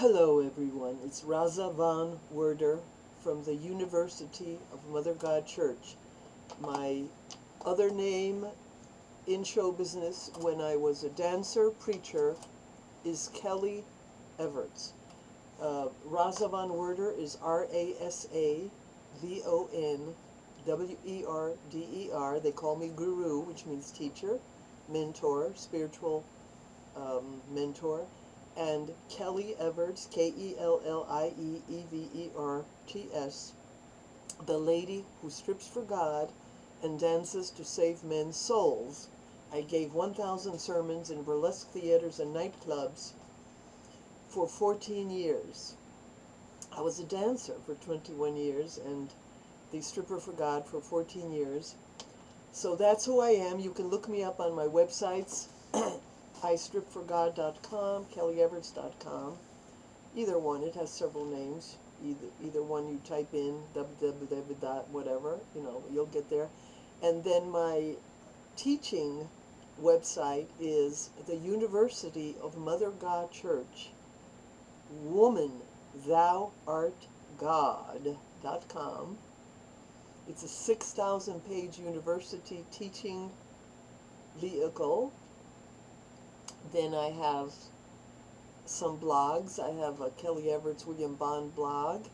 Hello everyone, it's RASA von Werder from the University of Mother God Church. My other name in show business when I was a dancer, preacher, is KELLIE EVERTS. RASA von Werder is RASAVONWERDER. They call me Guru, which means teacher, mentor, spiritual mentor. And KELLIE EVERTS, KELLIEEVERTS, the lady who strips for God and dances to save men's souls. I gave 1,000 sermons in burlesque theaters and nightclubs for 14 years. I was a dancer for 21 years and the stripper for God for 14 years. So that's who I am. You can look me up on my websites. istripforgod.com, kellieeverts.com. Either one, it has several names. Either one you type in, www. whatever, you'll get there. And then my teaching website is the University of Mother God Church, Woman Thou Art God.com. It's a 6,000 page university teaching vehicle. Then I have some blogs. I have a Kellie Everts William Bond blog,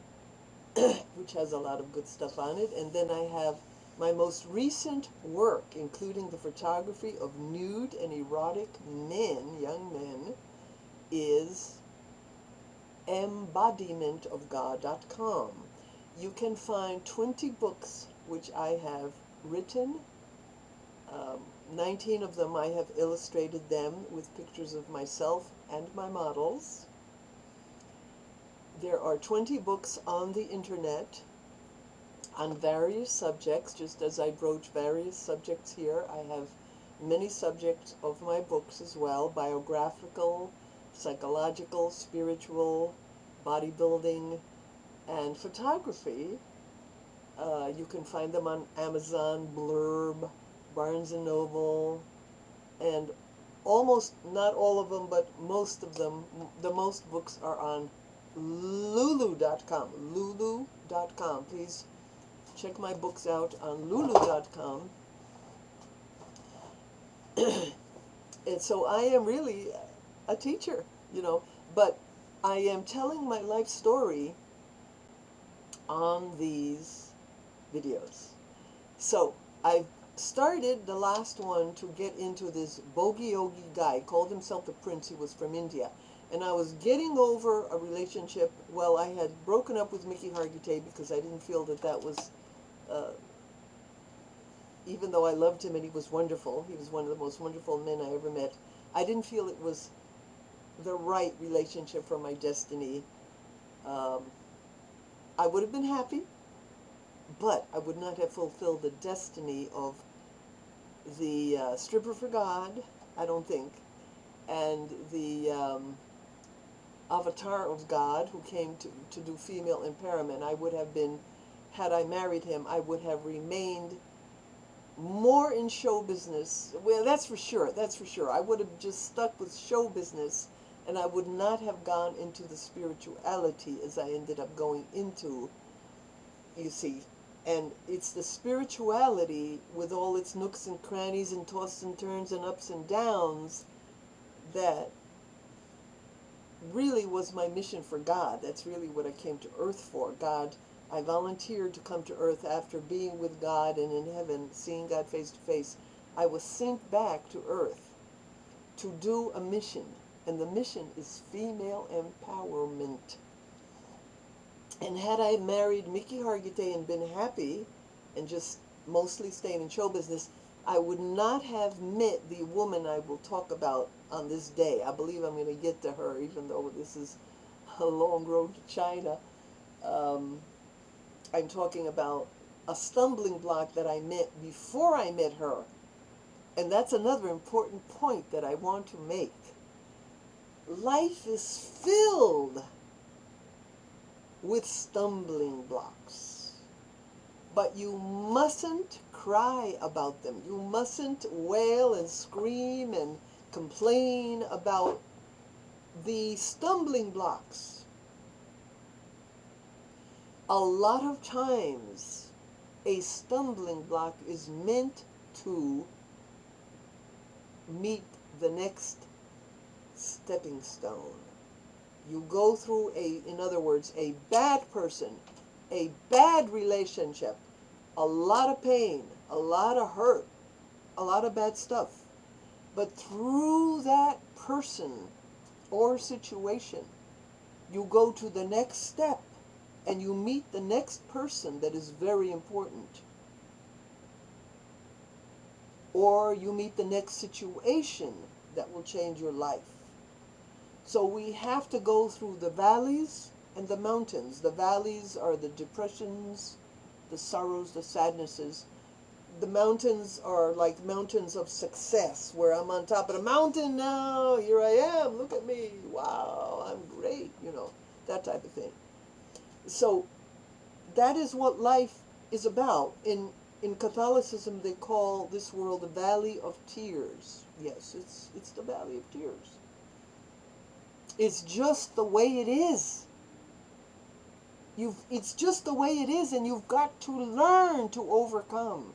which has a lot of good stuff on it. And then I have my most recent work, including the photography of nude and erotic men, young men, is embodimentofgod.com. You can find 20 books which I have written. 19 of them I have illustrated them with pictures of myself and my models. There are 20 books on the internet on various subjects, just as I broach various subjects here. I have many subjects of my books as well: biographical, psychological, spiritual, bodybuilding, and photography. You can find them on Amazon, Blurb, Barnes & Noble, and almost, not all of them, but most of them, the most books are on lulu.com. Lulu.com. Please check my books out on lulu.com. And so I am really a teacher, but I am telling my life story on these videos. So I've started the last one to get into this bogey yogi guy. He called himself the Prince. He was from India. And I was getting over a relationship. Well, I had broken up with Mickey Hargitay because I didn't feel that was, even though I loved him and he was wonderful, he was one of the most wonderful men I ever met, I didn't feel it was the right relationship for my destiny. I would have been happy, but I would not have fulfilled the destiny of the stripper for God, I don't think, and the avatar of God who came to do female empowerment. I would have been, had I married him, I would have remained more in show business. Well, that's for sure, that's for sure. I would have just stuck with show business, and I would not have gone into the spirituality as I ended up going into, you see. And it's the spirituality with all its nooks and crannies and twists and turns and ups and downs that really was my mission for God. That's really what I came to earth for. God, I volunteered to come to earth after being with God and in heaven, seeing God face to face. I was sent back to earth to do a mission, and the mission is female empowerment. And had I married Mickey Hargitay and been happy and just mostly staying in show business, I would not have met the woman I will talk about on this day. I believe I'm going to get to her, even though this is a long road to China. I'm talking about a stumbling block that I met before I met her. And that's another important point that I want to make. Life is filled with stumbling blocks, but you mustn't cry about them. You mustn't wail and scream and complain about the stumbling blocks. A lot of times, a stumbling block is meant to meet the next stepping stone. You go through in other words, a bad person, a bad relationship, a lot of pain, a lot of hurt, a lot of bad stuff. But through that person or situation, you go to the next step and you meet the next person that is very important. Or you meet the next situation that will change your life. So we have to go through the valleys and the mountains. The valleys are the depressions, the sorrows, the sadnesses. The mountains are like mountains of success, where I'm on top of the mountain now. Here I am. Look at me. Wow, I'm great. You know, that type of thing. So that is what life is about. In Catholicism, they call this world the Valley of Tears. Yes, it's the Valley of Tears. It's just the way it is. It's just the way it is, and you've got to learn to overcome.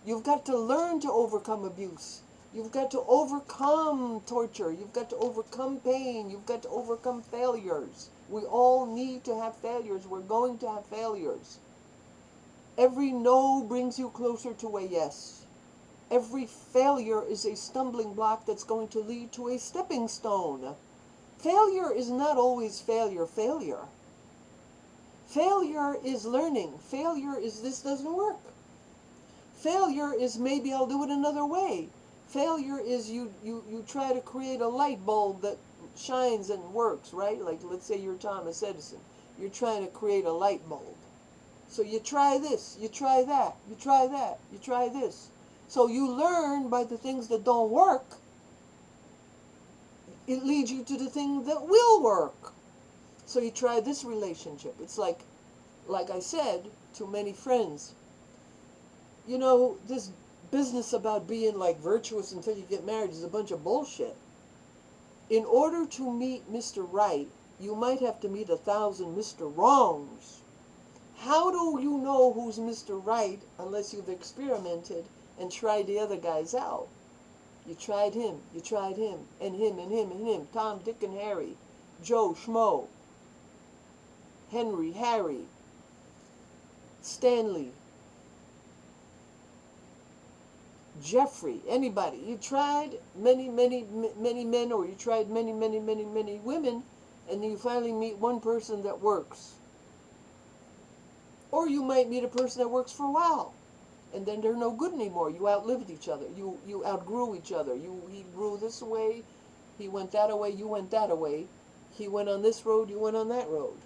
You've got to learn to overcome abuse. You've got to overcome torture. You've got to overcome pain. You've got to overcome failures. We all need to have failures. We're going to have failures. Every no brings you closer to a yes. Every failure is a stumbling block that's going to lead to a stepping stone. Failure is not always failure. Failure is learning. Failure is this doesn't work. Failure is maybe I'll do it another way. Failure is you try to create a light bulb that shines and works, right? Like let's say you're Thomas Edison. You're trying to create a light bulb. So you try this, you try that, you try that, you try this. So you learn by the things that don't work. It leads you to the thing that will work. So you try this relationship. It's like I said to many friends, you know, this business about being like virtuous until you get married is a bunch of bullshit. In order to meet Mr. Right, you might have to meet 1,000 Mr. Wrongs. How do you know who's Mr. Right unless you've experimented and tried the other guys out? You tried him, and him, and him, and him, Tom, Dick, and Harry, Joe, Schmo, Henry, Harry, Stanley, Jeffrey, anybody. You tried many men, or you tried many women, and then you finally meet one person that works. Or you might meet a person that works for a while, and then they're no good anymore. You outlived each other. You outgrew each other. He grew this way, he went that way, you went that way. He went on this road, you went on that road.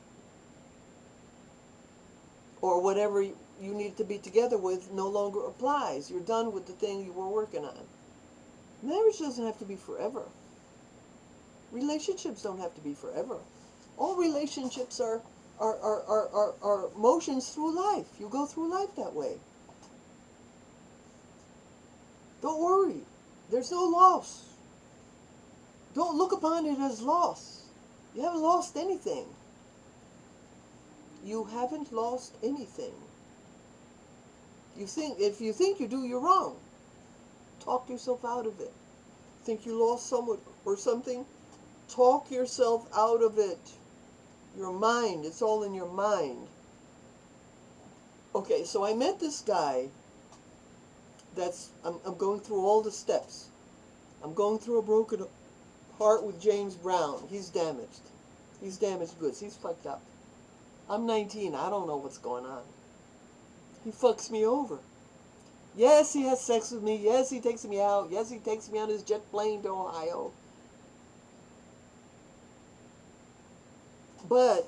Or whatever you need to be together with no longer applies. You're done with the thing you were working on. Marriage doesn't have to be forever. Relationships don't have to be forever. All relationships are motions through life. You go through life that way. Don't worry. There's no loss. Don't look upon it as loss. You haven't lost anything. You haven't lost anything. If you think you do, you're wrong. Talk yourself out of it. Think you lost someone or something? Talk yourself out of it. Your mind, it's all in your mind. Okay, so I met this guy I'm going through all the steps. I'm going through a broken heart with James Brown. He's damaged. He's damaged goods. He's fucked up. I'm 19. I don't know what's going on. He fucks me over. Yes, he has sex with me. Yes, he takes me out. Yes, he takes me on his jet plane to Ohio. But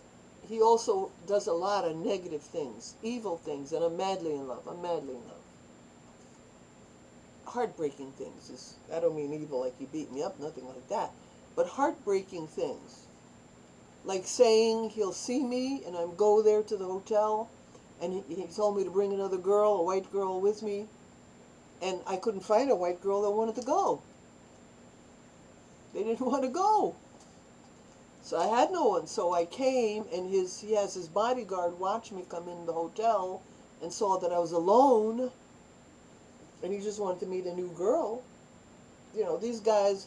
he also does a lot of negative things, evil things, and I'm madly in love. I'm madly in love. Heartbreaking things. I don't mean evil like he beat me up, nothing like that. But heartbreaking things. Like saying he'll see me and I go there to the hotel and he told me to bring another girl, a white girl with me. And I couldn't find a white girl that wanted to go. They didn't want to go. So I had no one. So I came, and he has his bodyguard watch me come in the hotel, and saw that I was alone, and he just wanted to meet a new girl. You know, these guys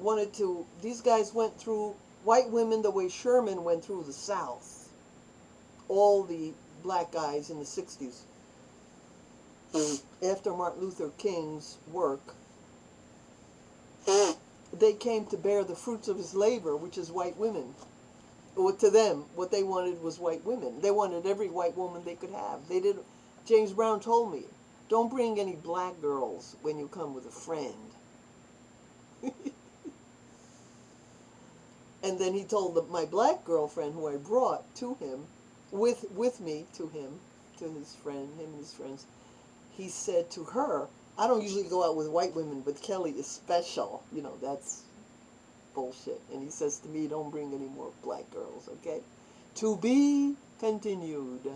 went through white women the way Sherman went through the South. All the black guys in the 60s. After Martin Luther King's work, they came to bear the fruits of his labor, which is white women. To them, what they wanted was white women. They wanted every white woman they could have. They did. James Brown told me, don't bring any black girls when you come with a friend. And then he told my black girlfriend, who I brought to him, with me to him, to his friend, him and his friends, he said to her, I don't usually go out with white women, but Kelly is special. You know, that's bullshit. And he says to me, don't bring any more black girls, okay? To be continued.